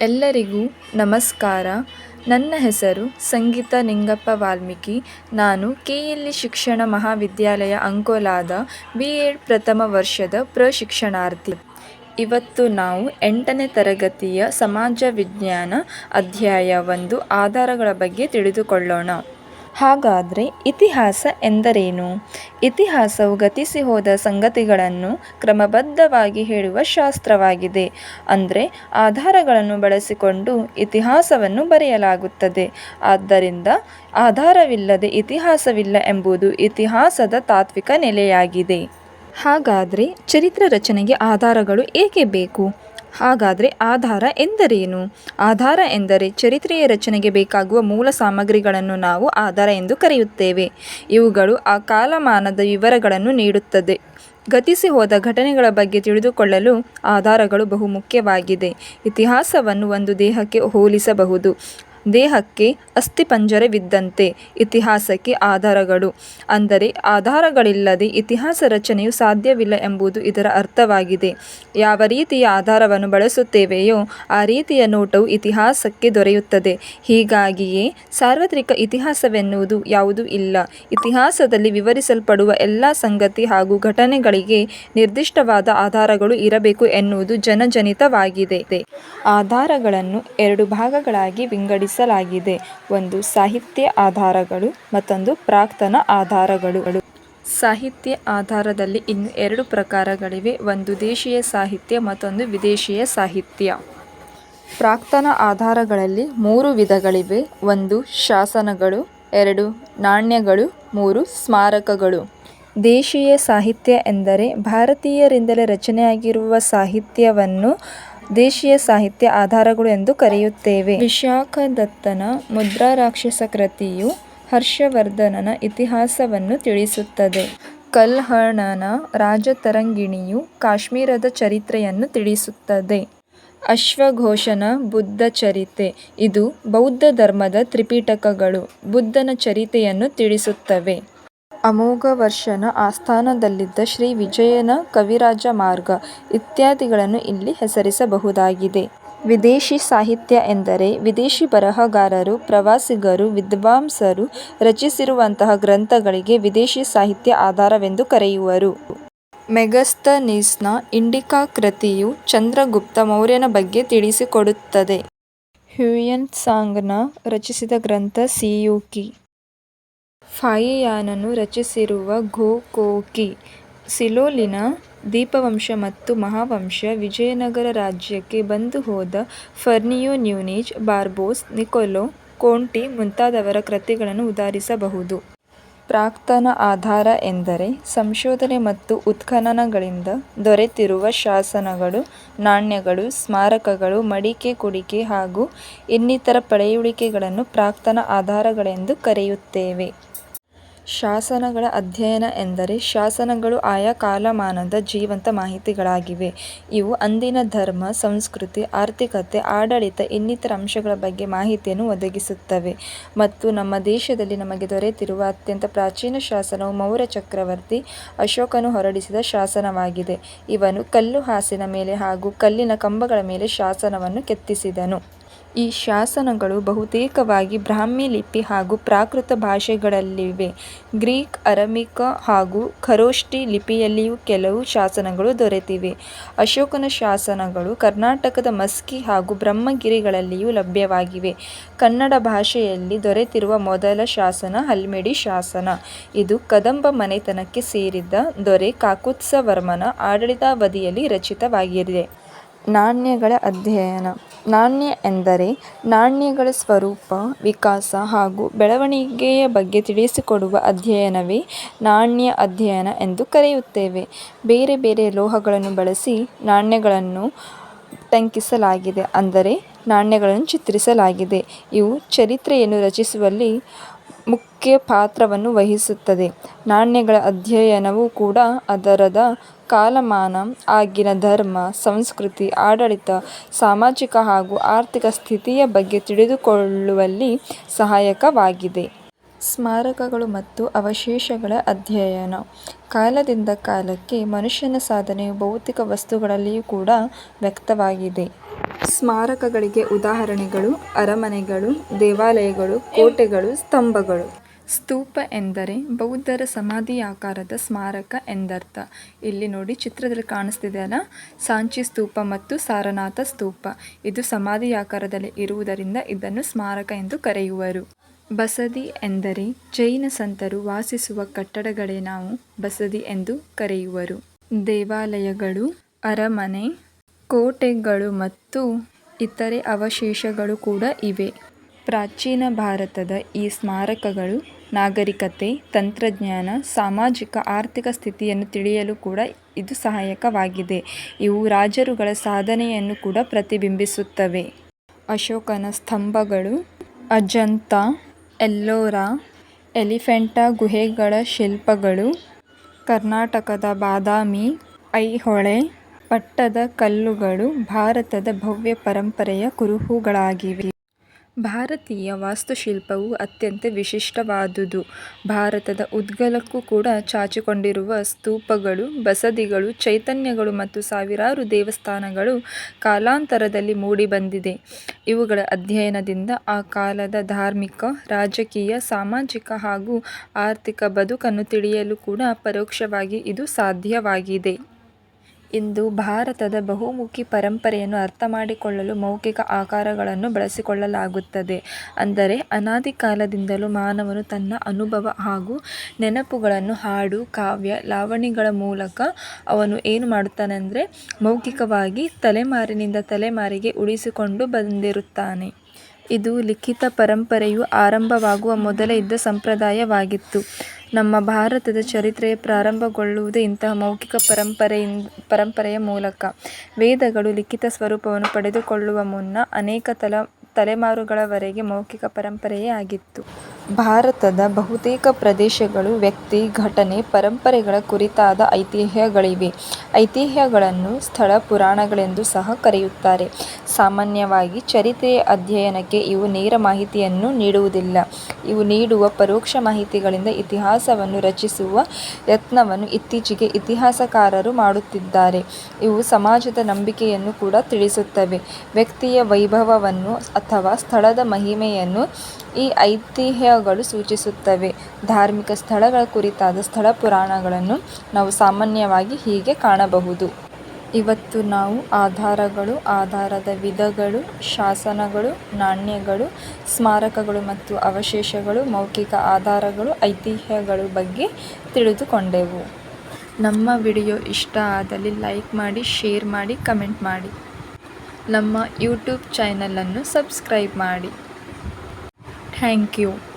ಎಲ್ಲರಿಗೂ ನಮಸ್ಕಾರ. ನನ್ನ ಹೆಸರು ಸಂಗೀತಾ ನಿಂಗಪ್ಪ ವಾಲ್ಮೀಕಿ. ನಾನು ಕೆಎಲ್ಇ ಶಿಕ್ಷಣ ಮಹಾವಿದ್ಯಾಲಯ ಅಂಕೋಲಾದ B.Ed ಪ್ರಥಮ ವರ್ಷದ ಪ್ರಶಿಕ್ಷಣಾರ್ಥಿ. ಇವತ್ತು ನಾವು 8ನೇ ತರಗತಿಯ ಸಮಾಜ ವಿಜ್ಞಾನ ಅಧ್ಯಾಯ 1 ಆಧಾರಗಳ ಬಗ್ಗೆ ತಿಳಿದುಕೊಳ್ಳೋಣ. ಹಾಗಾದರೆ ಇತಿಹಾಸ ಎಂದರೇನು? ಇತಿಹಾಸವು ಗತಿಸಿ ಹೋದ ಸಂಗತಿಗಳನ್ನು ಕ್ರಮಬದ್ಧವಾಗಿ ಹೇಳುವ ಶಾಸ್ತ್ರವಾಗಿದೆ. ಅಂದರೆ ಆಧಾರಗಳನ್ನು ಬಳಸಿಕೊಂಡು ಇತಿಹಾಸವನ್ನು ಬರೆಯಲಾಗುತ್ತದೆ. ಆದ್ದರಿಂದ ಆಧಾರವಿಲ್ಲದೆ ಇತಿಹಾಸವಿಲ್ಲ ಎಂಬುದು ಇತಿಹಾಸದ ತಾತ್ವಿಕ ನೆಲೆಯಾಗಿದೆ. ಹಾಗಾದರೆ ಚರಿತ್ರೆ ರಚನೆಗೆ ಆಧಾರಗಳು ಏಕೆ ಬೇಕು? ಹಾಗಾದರೆ ಆಧಾರ ಎಂದರೇನು? ಆಧಾರ ಎಂದರೆ ಚರಿತ್ರೆಯ ರಚನೆಗೆ ಬೇಕಾಗುವ ಮೂಲ ಸಾಮಗ್ರಿಗಳನ್ನು ನಾವು ಆಧಾರ ಎಂದು ಕರೆಯುತ್ತೇವೆ. ಇವುಗಳು ಆ ಕಾಲಮಾನದ ವಿವರಗಳನ್ನು ನೀಡುತ್ತದೆ. ಗತಿಸಿ ಹೋದ ಘಟನೆಗಳ ಬಗ್ಗೆ ತಿಳಿದುಕೊಳ್ಳಲು ಆಧಾರಗಳು ಬಹುಮುಖ್ಯವಾಗಿದೆ. ಇತಿಹಾಸವನ್ನು ಒಂದು ದೇಹಕ್ಕೆ ಹೋಲಿಸಬಹುದು. ದೇಹಕ್ಕೆ ಅಸ್ಥಿಪಂಜರವಿದ್ದಂತೆ ಇತಿಹಾಸಕ್ಕೆ ಆಧಾರಗಳು. ಅಂದರೆ ಆಧಾರಗಳಿಲ್ಲದೆ ಇತಿಹಾಸ ರಚನೆಯು ಸಾಧ್ಯವಿಲ್ಲ ಎಂಬುದು ಇದರ ಅರ್ಥವಾಗಿದೆ. ಯಾವ ರೀತಿಯ ಆಧಾರವನ್ನು ಬಳಸುತ್ತೇವೆಯೋ ಆ ರೀತಿಯ ನೋಟವು ಇತಿಹಾಸಕ್ಕೆ ದೊರೆಯುತ್ತದೆ. ಹೀಗಾಗಿಯೇ ಸಾರ್ವತ್ರಿಕ ಇತಿಹಾಸವೆನ್ನುವುದು ಯಾವುದೂ ಇಲ್ಲ. ಇತಿಹಾಸದಲ್ಲಿ ವಿವರಿಸಲ್ಪಡುವ ಎಲ್ಲ ಸಂಗತಿ ಹಾಗೂ ಘಟನೆಗಳಿಗೆ ನಿರ್ದಿಷ್ಟವಾದ ಆಧಾರಗಳು ಇರಬೇಕು ಎನ್ನುವುದು ಜನಜನಿತವಾಗಿದೆ. ಆಧಾರಗಳನ್ನು 2 ಭಾಗಗಳಾಗಿ ವಿಂಗಡಿಸಲಾಗಿದೆ. ಒಂದು ಸಾಹಿತ್ಯ ಆಧಾರಗಳು, ಮತ್ತೊಂದು ಪ್ರಾಕ್ತನ ಆಧಾರಗಳು. ಸಾಹಿತ್ಯ ಆಧಾರದಲ್ಲಿ ಇನ್ನು 2 ಪ್ರಕಾರಗಳಿವೆ. ಒಂದು ದೇಶೀಯ ಸಾಹಿತ್ಯ, ಮತ್ತೊಂದು ವಿದೇಶೀಯ ಸಾಹಿತ್ಯ. ಪ್ರಾಕ್ತನ ಆಧಾರಗಳಲ್ಲಿ 3 ವಿಧಗಳಿವೆ. 1 ಶಾಸನಗಳು, 2 ನಾಣ್ಯಗಳು, 3 ಸ್ಮಾರಕಗಳು. ದೇಶೀಯ ಸಾಹಿತ್ಯ ಎಂದರೆ ಭಾರತೀಯರಿಂದಲೇ ರಚನೆಯಾಗಿರುವ ಸಾಹಿತ್ಯವನ್ನು ದೇಶೀಯ ಸಾಹಿತ್ಯ ಆಧಾರಗಳು ಎಂದು ಕರೆಯುತ್ತೇವೆ. ವಿಶಾಖದತ್ತನ ಮುದ್ರಾರಾಕ್ಷಸ ಕೃತಿಯು ಹರ್ಷವರ್ಧನನ ಇತಿಹಾಸವನ್ನು ತಿಳಿಸುತ್ತದೆ. ಕಲ್ಹಣನ ರಾಜತರಂಗಿಣಿಯು ಕಾಶ್ಮೀರದ ಚರಿತ್ರೆಯನ್ನು ತಿಳಿಸುತ್ತದೆ. ಅಶ್ವಘೋಷನ ಬುದ್ಧಚರಿತೆ ಇದು ಬೌದ್ಧ ಧರ್ಮದ ತ್ರಿಪಿಟಕಗಳು ಬುದ್ಧನ ಚರಿತೆಯನ್ನು ತಿಳಿಸುತ್ತವೆ. ಅಮೋಘವರ್ಷನ ಆಸ್ಥಾನದಲ್ಲಿದ್ದ ಶ್ರೀ ವಿಜಯನ ಕವಿರಾಜ ಮಾರ್ಗ ಇತ್ಯಾದಿಗಳನ್ನು ಇಲ್ಲಿ ಹೆಸರಿಸಬಹುದಾಗಿದೆ. ವಿದೇಶಿ ಸಾಹಿತ್ಯ ಎಂದರೆ ವಿದೇಶಿ ಬರಹಗಾರರು, ಪ್ರವಾಸಿಗರು, ವಿದ್ವಾಂಸರು ರಚಿಸಿರುವಂತಹ ಗ್ರಂಥಗಳಿಗೆ ವಿದೇಶಿ ಸಾಹಿತ್ಯ ಆಧಾರವೆಂದು ಕರೆಯುವರು. ಮೆಗಸ್ತನೀಸ್ನ ಇಂಡಿಕಾ ಕೃತಿಯು ಚಂದ್ರಗುಪ್ತ ಮೌರ್ಯನ ಬಗ್ಗೆ ತಿಳಿಸಿಕೊಡುತ್ತದೆ. ಹ್ಯುಯನ್ ತ್ಸಾಂಗ್ನ ರಚಿಸಿದ ಗ್ರಂಥ ಸಿಯೂಕಿ. ಫಾಯಿಯಾನನು ರಚಿಸಿರುವ ಘೋ ಕೋ ಕಿ. ಸಿಲೋಲಿನ ದೀಪವಂಶ ಮತ್ತು ಮಹಾವಂಶ, ವಿಜಯನಗರ ರಾಜ್ಯಕ್ಕೆ ಬಂದು ಹೋದ ಫರ್ನಿಯೋ ನ್ಯೂನೀಜ್, ಬಾರ್ಬೋಸ್, ನಿಕೊಲೊ ಕೋಂಟಿ ಮುಂತಾದವರ ಕೃತಿಗಳನ್ನು ಉದಾಹರಿಸಬಹುದು. ಪ್ರಾಕ್ತನ ಆಧಾರ ಎಂದರೆ ಸಂಶೋಧನೆ ಮತ್ತು ಉತ್ಖನನಗಳಿಂದ ದೊರೆತಿರುವ ಶಾಸನಗಳು, ನಾಣ್ಯಗಳು, ಸ್ಮಾರಕಗಳು, ಮಡಿಕೆ ಕುಡಿಕೆ ಹಾಗೂ ಇನ್ನಿತರ ಪಳೆಯುಳಿಕೆಗಳನ್ನು ಪ್ರಾಕ್ತನ ಆಧಾರಗಳೆಂದು ಕರೆಯುತ್ತೇವೆ. ಶಾಸನಗಳ ಅಧ್ಯಯನ ಎಂದರೆ ಶಾಸನಗಳು ಆಯಾ ಕಾಲಮಾನದ ಜೀವಂತ ಮಾಹಿತಿಗಳಾಗಿವೆ. ಇವು ಅಂದಿನ ಧರ್ಮ, ಸಂಸ್ಕೃತಿ, ಆರ್ಥಿಕತೆ, ಆಡಳಿತ ಇನ್ನಿತರ ಅಂಶಗಳ ಬಗ್ಗೆ ಮಾಹಿತಿಯನ್ನು ಒದಗಿಸುತ್ತವೆ. ಮತ್ತು ನಮ್ಮ ದೇಶದಲ್ಲಿ ನಮಗೆ ದೊರೆತಿರುವ ಅತ್ಯಂತ ಪ್ರಾಚೀನ ಶಾಸನವು ಮೌರ್ಯ ಚಕ್ರವರ್ತಿ ಅಶೋಕನು ಹೊರಡಿಸಿದ ಶಾಸನವಾಗಿದೆ. ಇವನು ಕಲ್ಲು ಹಾಸಿನ ಮೇಲೆ ಹಾಗೂ ಕಲ್ಲಿನ ಕಂಬಗಳ ಮೇಲೆ ಶಾಸನವನ್ನು ಕೆತ್ತಿಸಿದನು. ಈ ಶಾಸನಗಳು ಬಹುತೇಕವಾಗಿ ಬ್ರಾಹ್ಮಿ ಲಿಪಿ ಹಾಗೂ ಪ್ರಾಕೃತ ಭಾಷೆಗಳಲ್ಲಿವೆ. ಗ್ರೀಕ್, ಅರಮಿಕ ಹಾಗೂ ಖರೋಷ್ಠಿ ಲಿಪಿಯಲ್ಲಿಯೂ ಕೆಲವು ಶಾಸನಗಳು ದೊರೆತಿವೆ. ಅಶೋಕನ ಶಾಸನಗಳು ಕರ್ನಾಟಕದ ಮಸ್ಕಿ ಹಾಗೂ ಬ್ರಹ್ಮಗಿರಿಗಳಲ್ಲಿಯೂ ಲಭ್ಯವಾಗಿವೆ. ಕನ್ನಡ ಭಾಷೆಯಲ್ಲಿ ದೊರೆತಿರುವ ಮೊದಲ ಶಾಸನ ಹಲ್ಮಿಡಿ ಶಾಸನ. ಇದು ಕದಂಬ ಮನೆತನಕ್ಕೆ ಸೇರಿದ ದೊರೆ ಕಾಕುತ್ಸ್ಥವರ್ಮನ ಆಡಳಿತಾವಧಿಯಲ್ಲಿ ರಚಿತವಾಗಿದೆ. ನಾಣ್ಯಗಳ ಅಧ್ಯಯನ. ನಾಣ್ಯ ಎಂದರೆ ನಾಣ್ಯಗಳ ಸ್ವರೂಪ, ವಿಕಾಸ ಹಾಗೂ ಬೆಳವಣಿಗೆಯ ಬಗ್ಗೆ ತಿಳಿಸಿಕೊಡುವ ಅಧ್ಯಯನವೇ ನಾಣ್ಯ ಅಧ್ಯಯನ ಎಂದು ಕರೆಯುತ್ತೇವೆ. ಬೇರೆ ಬೇರೆ ಲೋಹಗಳನ್ನು ಬಳಸಿ ನಾಣ್ಯಗಳನ್ನು ಟಂಕಿಸಲಾಗಿದೆ, ಅಂದರೆ ನಾಣ್ಯಗಳನ್ನು ಚಿತ್ರಿಸಲಾಗಿದೆ. ಇವು ಚರಿತ್ರೆಯನ್ನು ರಚಿಸುವಲ್ಲಿ ಮುಖ್ಯ ಪಾತ್ರವನ್ನು ವಹಿಸುತ್ತದೆ. ನಾಣ್ಯಗಳ ಅಧ್ಯಯನವು ಕೂಡ ಅದರದ ಕಾಲಮಾನ, ಆಗಿನ ಧರ್ಮ, ಸಂಸ್ಕೃತಿ, ಆಡಳಿತ, ಸಾಮಾಜಿಕ ಹಾಗೂ ಆರ್ಥಿಕ ಸ್ಥಿತಿಯ ಬಗ್ಗೆ ತಿಳಿದುಕೊಳ್ಳುವಲ್ಲಿ ಸಹಾಯಕವಾಗಿದೆ. ಸ್ಮಾರಕಗಳು ಮತ್ತು ಅವಶೇಷಗಳ ಅಧ್ಯಯನ. ಕಾಲದಿಂದ ಕಾಲಕ್ಕೆ ಮನುಷ್ಯನ ಸಾಧನೆಯು ಭೌತಿಕ ವಸ್ತುಗಳಲ್ಲಿಯೂ ಕೂಡ ವ್ಯಕ್ತವಾಗಿದೆ. ಸ್ಮಾರಕಗಳಿಗೆ ಉದಾಹರಣೆಗಳು ಅರಮನೆಗಳು, ದೇವಾಲಯಗಳು, ಕೋಟೆಗಳು, ಸ್ತಂಭಗಳು. ಸ್ತೂಪ ಎಂದರೆ ಬೌದ್ಧರ ಸಮಾಧಿಯಾಕಾರದ ಸ್ಮಾರಕ ಎಂದರ್ಥ. ಇಲ್ಲಿ ನೋಡಿ ಚಿತ್ರದಲ್ಲಿ ಕಾಣಿಸ್ತಿದೆಯಲ್ಲ, ಸಾಂಚಿ ಸ್ತೂಪ ಮತ್ತು ಸಾರನಾಥ ಸ್ತೂಪ. ಇದು ಸಮಾಧಿಯಾಕಾರದಲ್ಲಿ ಇರುವುದರಿಂದ ಇದನ್ನು ಸ್ಮಾರಕ ಎಂದು ಕರೆಯುವರು. ಬಸದಿ ಎಂದರೆ ಜೈನ ಸಂತರು ವಾಸಿಸುವ ಕಟ್ಟಡಗಳೇ ನಾವು ಬಸದಿ ಎಂದು ಕರೆಯುವರು. ದೇವಾಲಯಗಳು, ಅರಮನೆ, ಕೋಟೆಗಳು ಮತ್ತು ಇತರೆ ಅವಶೇಷಗಳು ಕೂಡ ಇವೆ. ಪ್ರಾಚೀನ ಭಾರತದ ಈ ಸ್ಮಾರಕಗಳು ನಾಗರಿಕತೆ, ತಂತ್ರಜ್ಞಾನ, ಸಾಮಾಜಿಕ ಆರ್ಥಿಕ ಸ್ಥಿತಿಯನ್ನು ತಿಳಿಯಲು ಕೂಡ ಇದು ಸಹಾಯಕವಾಗಿದೆ. ಇವು ರಾಜರುಗಳ ಸಾಧನೆಯನ್ನು ಕೂಡ ಪ್ರತಿಬಿಂಬಿಸುತ್ತವೆ. ಅಶೋಕನ ಸ್ತಂಭಗಳು, ಅಜಂತಾ, ಎಲ್ಲೋರಾ, ಎಲಿಫೆಂಟಾ ಗುಹೆಗಳ ಶಿಲ್ಪಗಳು, ಕರ್ನಾಟಕದ ಬಾದಾಮಿ, ಐಹೊಳೆ, ಪಟ್ಟದ ಕಲ್ಲುಗಳು ಭಾರತದ ಭವ್ಯ ಪರಂಪರೆಯ ಕುರುಹುಗಳಾಗಿವೆ. ಭಾರತೀಯ ವಾಸ್ತುಶಿಲ್ಪವು ಅತ್ಯಂತ ವಿಶಿಷ್ಟವಾದುದು. ಭಾರತದ ಉದ್ಗಲಕ್ಕೂ ಕೂಡ ಚಾಚಿಕೊಂಡಿರುವ ಸ್ತೂಪಗಳು, ಬಸದಿಗಳು, ಚೈತ್ಯಗಳು ಮತ್ತು ಸಾವಿರಾರು ದೇವಸ್ಥಾನಗಳು ಕಾಲಾಂತರದಲ್ಲಿ ಮೂಡಿಬಂದಿದೆ. ಇವುಗಳ ಅಧ್ಯಯನದಿಂದ ಆ ಕಾಲದ ಧಾರ್ಮಿಕ, ರಾಜಕೀಯ, ಸಾಮಾಜಿಕ ಹಾಗೂ ಆರ್ಥಿಕ ಬದುಕನ್ನು ತಿಳಿಯಲು ಕೂಡ ಪರೋಕ್ಷವಾಗಿ ಇದು ಸಾಧ್ಯವಾಗಿದೆ. ಇಂದು ಭಾರತದ ಬಹುಮುಖಿ ಪರಂಪರೆಯನ್ನು ಅರ್ಥಮಾಡಿಕೊಳ್ಳಲು ಮೌಖಿಕ ಆಕರಗಳನ್ನು ಬಳಸಿಕೊಳ್ಳಲಾಗುತ್ತದೆ. ಅಂದರೆ ಅನಾದಿ ಕಾಲದಿಂದಲೂ ಮಾನವನು ತನ್ನ ಅನುಭವ ಹಾಗೂ ನೆನಪುಗಳನ್ನು ಹಾಡು, ಕಾವ್ಯ, ಲಾವಣಿಗಳ ಮೂಲಕ ಅವನು ಏನು ಮಾಡುತ್ತಾನೆಂದರೆ ಮೌಖಿಕವಾಗಿ ತಲೆಮಾರಿನಿಂದ ತಲೆಮಾರಿಗೆ ಉಳಿಸಿಕೊಂಡು ಬಂದಿರುತ್ತಾನೆ. ಇದು ಲಿಖಿತ ಪರಂಪರೆಯು ಆರಂಭವಾಗುವ ಮೊದಲೇ ಇದ್ದ ಸಂಪ್ರದಾಯವಾಗಿತ್ತು. ನಮ್ಮ ಭಾರತದ ಚರಿತ್ರೆಯ ಪ್ರಾರಂಭಗೊಳ್ಳುವುದೇ ಇಂತಹ ಮೌಖಿಕ ಪರಂಪರೆಯ ಮೂಲಕ. ವೇದಗಳು ಲಿಖಿತ ಸ್ವರೂಪವನ್ನು ಪಡೆದುಕೊಳ್ಳುವ ಮುನ್ನ ಅನೇಕ ತಲೆಮಾರುಗಳವರೆಗೆ ಮೌಖಿಕ ಪರಂಪರೆಯೇ ಆಗಿತ್ತು. ಭಾರತದ ಬಹುತೇಕ ಪ್ರದೇಶಗಳು ವ್ಯಕ್ತಿ, ಘಟನೆ, ಪರಂಪರೆಗಳ ಕುರಿತಾದ ಐತಿಹ್ಯಗಳಿವೆ. ಐತಿಹ್ಯಗಳನ್ನು ಸ್ಥಳ ಪುರಾಣಗಳೆಂದು ಸಹ ಕರೆಯುತ್ತಾರೆ. ಸಾಮಾನ್ಯವಾಗಿ ಚರಿತ್ರೆಯ ಅಧ್ಯಯನಕ್ಕೆ ಇವು ನೇರ ಮಾಹಿತಿಯನ್ನು ನೀಡುವುದಿಲ್ಲ. ಇವು ನೀಡುವ ಪರೋಕ್ಷ ಮಾಹಿತಿಗಳಿಂದ ಇತಿಹಾಸವನ್ನು ರಚಿಸುವ ಯತ್ನವನ್ನು ಇತ್ತೀಚೆಗೆ ಇತಿಹಾಸಕಾರರು ಮಾಡುತ್ತಿದ್ದಾರೆ. ಇವು ಸಮಾಜದ ನಂಬಿಕೆಯನ್ನು ಕೂಡ ತಿಳಿಸುತ್ತವೆ. ವ್ಯಕ್ತಿಯ ವೈಭವವನ್ನು ಅಥವಾ ಸ್ಥಳದ ಮಹಿಮೆಯನ್ನು ಈ ಐತಿಹ್ಯಗಳು ಸೂಚಿಸುತ್ತವೆ. ಧಾರ್ಮಿಕ ಸ್ಥಳಗಳ ಕುರಿತಾದ ಸ್ಥಳ ಪುರಾಣಗಳನ್ನು ನಾವು ಸಾಮಾನ್ಯವಾಗಿ ಹೀಗೆ ಕಾಣಬಹುದು. ಇವತ್ತು ನಾವು ಆಧಾರಗಳು, ಆಧಾರದ ವಿಧಗಳು, ಶಾಸನಗಳು, ನಾಣ್ಯಗಳು, ಸ್ಮಾರಕಗಳು ಮತ್ತು ಅವಶೇಷಗಳು, ಮೌಖಿಕ ಆಧಾರಗಳು, ಐತಿಹ್ಯಗಳು ಬಗ್ಗೆ ತಿಳಿದುಕೊಂಡೆವು. ನಮ್ಮ ವಿಡಿಯೋ ಇಷ್ಟ ಆದಲ್ಲಿ ಲೈಕ್ ಮಾಡಿ, ಶೇರ್ ಮಾಡಿ, ಕಮೆಂಟ್ ಮಾಡಿ. ನಮ್ಮ ಯೂಟ್ಯೂಬ್ ಚಾನಲನ್ನು ಸಬ್ಸ್ಕ್ರೈಬ್ ಮಾಡಿ. Thank you.